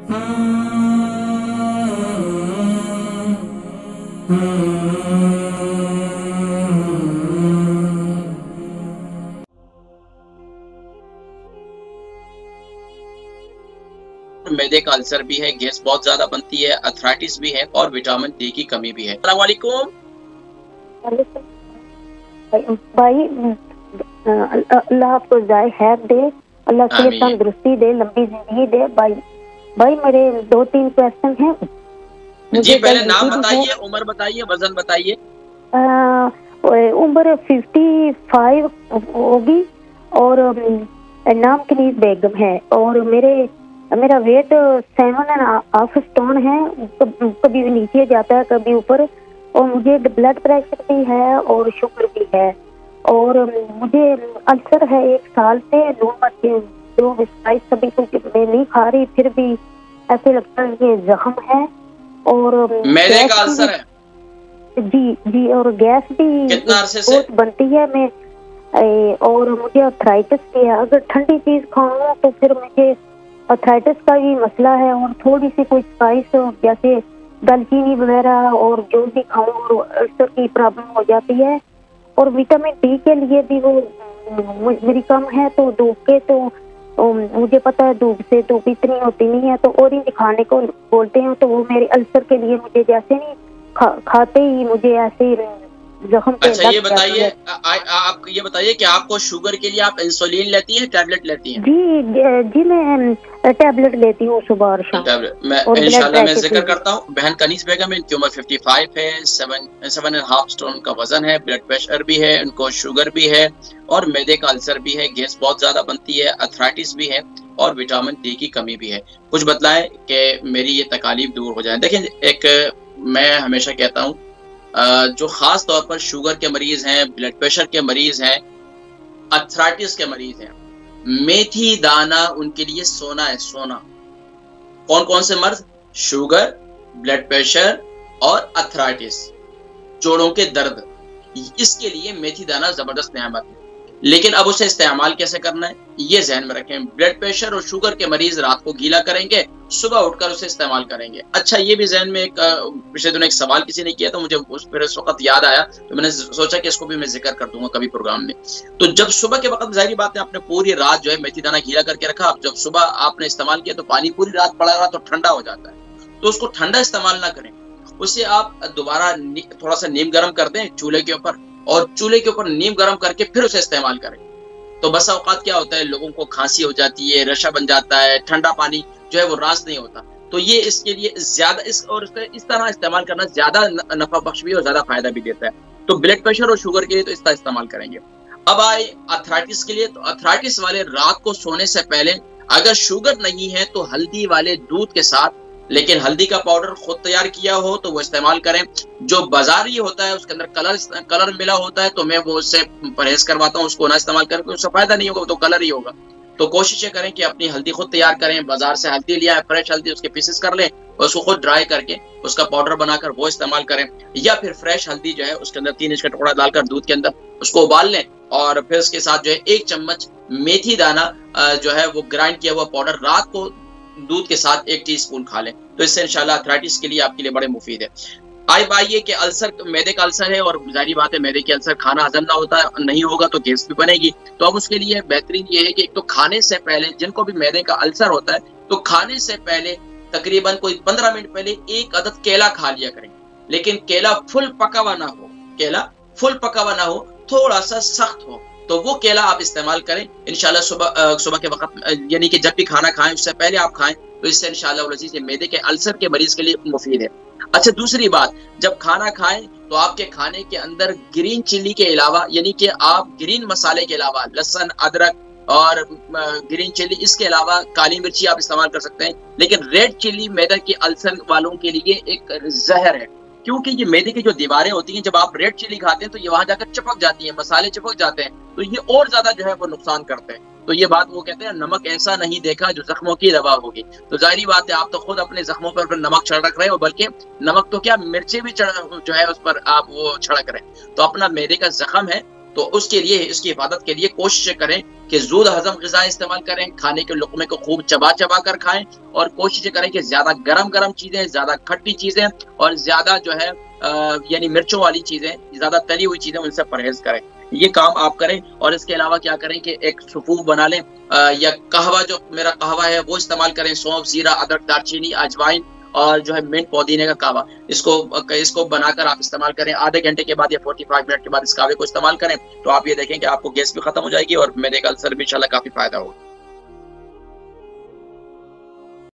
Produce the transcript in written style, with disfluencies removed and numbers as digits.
मैदे का अल्सर भी है, गैस बहुत ज्यादा बनती है, अर्थराइटिस भी है और विटामिन डी की कमी भी है। अस्सलाम वालेकुम भाई, अल्लाह आपको जाए खैर दे, अल्लाह के लिए तंदुरुस्ती दे, लंबी जिंदगी दे। भाई मेरे 2-3 क्वेश्चन हैं। जी पहले नाम बताइए, उम्र बताइए, वजन बताइए। उम्र 55 होगी और नाम कनीज बेगम है और मेरा वेट 7.5 स्टोन है। कभी नीचे जाता है कभी ऊपर, और मुझे ब्लड प्रेशर भी है और शुगर भी है और मुझे अल्सर है 1 साल से। दो विस्ताइस कभी कुछ मैं नहीं खा रही, फिर भी ऐसे लगता है ये जख्म है और मैदे का अल्सर है। जी और गैस भी कितना अरसे से बहुत बनती है और मुझे अर्थराइटिस भी है। अगर ठंडी चीज खाऊं तो फिर मुझे अर्थराइटिस का भी मसला है और थोड़ी सी कोई स्पाइस जैसे दालचीनी वगैरह और जो भी खाऊं और अल्सर की प्रॉब्लम हो जाती है। और विटामिन डी के लिए भी वो मेरी कम है, तो धूप के तो मुझे पता है धूप से धूप इतनी होती नहीं है, तो ऑरेंज खाने को बोलते हैं, तो वो मेरे अल्सर के लिए मुझे जैसे नहीं खाते ही मुझे ऐसे जख्म पे। अच्छा ये बताइए, आप ये बताइए कि आपको शुगर के लिए आप इंसुलिन लेती हैं, टैबलेट लेती हैं? जी मैं टैबलेट लेती हूँ सुबह और शाम। मैं इंशाल्लाह मैं जिक्र करता हूँ। बहन कनीज बेगम, इनकी उम्र 55 है, 7.5 स्टोन का वजन है, ब्लड प्रेशर भी है, इनको शुगर भी है और मैदे का अल्सर भी है, गैस बहुत ज्यादा बनती है, अर्थराइटिस भी है और विटामिन डी की कमी भी है। कुछ बतलाएं कि मेरी ये तकालीफ दूर हो जाए। देखिए, एक मैं हमेशा कहता हूँ जो खास तौर पर शुगर के मरीज हैं, ब्लड प्रेशर के मरीज हैं, अर्थराइटिस के मरीज हैं, मेथी दाना उनके लिए सोना है, सोना। कौन कौन से मर्ज? शुगर, ब्लड प्रेशर और अर्थराइटिस, जोड़ों के दर्द, इसके लिए मेथी दाना जबरदस्त नेमत है। लेकिन अब उसे इस्तेमाल कैसे करना है ये जहन में रखें। ब्लड प्रेशर और शुगर के मरीज रात को गीला करेंगे, सुबह उठकर उसे इस्तेमाल करेंगे। अच्छा, ये भी जहन में पिछले दिनों एक सवाल किसी ने किया, तो मुझे उस वक्त याद आया, तो मैंने सोचा कि इसको भी मैं जिक्र कर दूंगा कभी प्रोग्राम में। तो जब सुबह के वक्त, जाहिर बात है, आपने पूरी रात जो है मेथी दाना गीला करके रखा, जब सुबह आपने इस्तेमाल किया तो पानी पूरी रात पड़ा रहा तो ठंडा हो जाता है। तो उसको ठंडा इस्तेमाल ना करें, उसे आप दोबारा थोड़ा सा नीम गर्म कर दें चूल्हे के ऊपर, और चूल्हे के ऊपर नीम गर्म करके फिर उसे इस्तेमाल करें। तो बस औकात क्या होता है, लोगों को खांसी हो जाती है, रशा बन जाता है, ठंडा पानी जो है वो रास नहीं होता। तो ये इसके लिए ज्यादा इस तरह इस्तेमाल करना ज्यादा नफा बख्श भी और ज्यादा फायदा भी देता है। तो ब्लड प्रेशर और शुगर के लिए तो इसका इस्तेमाल करेंगे। अब आए अर्थराइटिस के लिए, तो अर्थराइटिस वाले रात को सोने से पहले अगर शुगर नहीं है तो हल्दी वाले दूध के साथ, लेकिन हल्दी का पाउडर खुद तैयार किया हो तो वो इस्तेमाल करें। जो बाजारी होता है उसके अंदर कलर मिला होता है तो मैं वो उससे परहेज करवाता हूँ, उसको ना इस्तेमाल करें, उसका फायदा नहीं होगा, तो कलर ही होगा। तो कोशिश करें कि अपनी हल्दी खुद तैयार करें, बाजार से हल्दी लिया, फ्रेश हल्दी, उसके पीसेस कर लें और उसको खुद ड्राई करके उसका पाउडर बनाकर वो इस्तेमाल करें। या फिर फ्रेश हल्दी जो है उसके अंदर 3 इंच का टुकड़ा डालकर दूध के अंदर उसको उबाल लें और फिर उसके साथ जो है 1 चम्मच मेथी दाना जो है वो ग्राइंड किया हुआ पाउडर रात को दूध के साथ 1 टीस्पून खा लें। तो इससे इंशाल्लाह अर्थराइटिस के लिए आपके लिए बड़े मुफीद है। आइए कि अल्सर मैदे का अल्सर है और जाहिर बात है मैदे के अल्सर खाना हजम ना होता है, नहीं होगा तो गैस भी बनेगी। तो अब उसके लिए बेहतरीन ये है कि एक तो खाने से पहले, जिनको भी मैदे का अल्सर होता है, तो खाने से पहले तकरीबन कोई 15 मिनट पहले 1 अदद केला खा लिया करें। लेकिन केला फुल पका हुआ ना हो, केला फुल पका हुआ ना हो, थोड़ा सा सख्त हो, तो वो केला आप इस्तेमाल करें इंशाल्लाह। सुबह के वक्त, यानी कि जब भी खाना खाएं उससे पहले आप खाएं, तो इससे इंशाल्लाह मैदे के अल्सर के मरीज के लिए मुफीद है। अच्छा, दूसरी बात, जब खाना खाएं तो आपके खाने के अंदर ग्रीन चिल्ली के अलावा, यानी कि आप ग्रीन मसाले के अलावा लहसुन, अदरक और ग्रीन चिल्ली, इसके अलावा काली मिर्ची आप इस्तेमाल कर सकते हैं। लेकिन रेड चिल्ली मैदे के अल्सर वालों के लिए एक जहर है, क्योंकि ये मैदे की जो दीवारें होती हैं, जब आप रेड चिल्ली खाते हैं तो ये वहां जाकर चिपक जाती हैं, मसाले चिपक जाते हैं, तो ये और ज्यादा जो है वो नुकसान करते हैं। तो ये बात वो कहते हैं, नमक ऐसा नहीं देखा जो जख्मों की दवा होगी। तो जाहिर बात है आप तो खुद अपने जख्मों पर नमक छिड़क रहे हो, बल्कि नमक तो क्या, मिर्ची भी जो है उस पर आप वो छिड़क रहे हैं। तो अपना मैदे का जख्म है तो उसके लिए, इसकी हिफाजत के लिए कोशिश करें कि ज़ूद हजम ग़िज़ा इस्तेमाल करें, खाने के लुक़मे को खूब चबा चबा कर खाएं और कोशिश करें कि ज्यादा गरम चीजें, ज्यादा खट्टी चीजें और ज्यादा जो है यानी मिर्चों वाली चीजें, ज्यादा तली हुई चीजें, उनसे परहेज करें। ये काम आप करें। और इसके अलावा क्या करें कि एक सुफूफ बना लें, या कहवा, जो मेरा कहवा है वो इस्तेमाल करें। सौंफ, जीरा, अदरक, दालचीनी, अजवाइन और जो है मिंट, पुदीने का कहवा, इसको बनाकर आप इस्तेमाल करें। आधे घंटे के बाद या 45 मिनट के बाद इस कहवे को इस्तेमाल करें तो आप ये देखें कि आपको गैस भी खत्म हो जाएगी और मैदे का अल्सर भी इंशाल्लाह काफी फायदा होगा।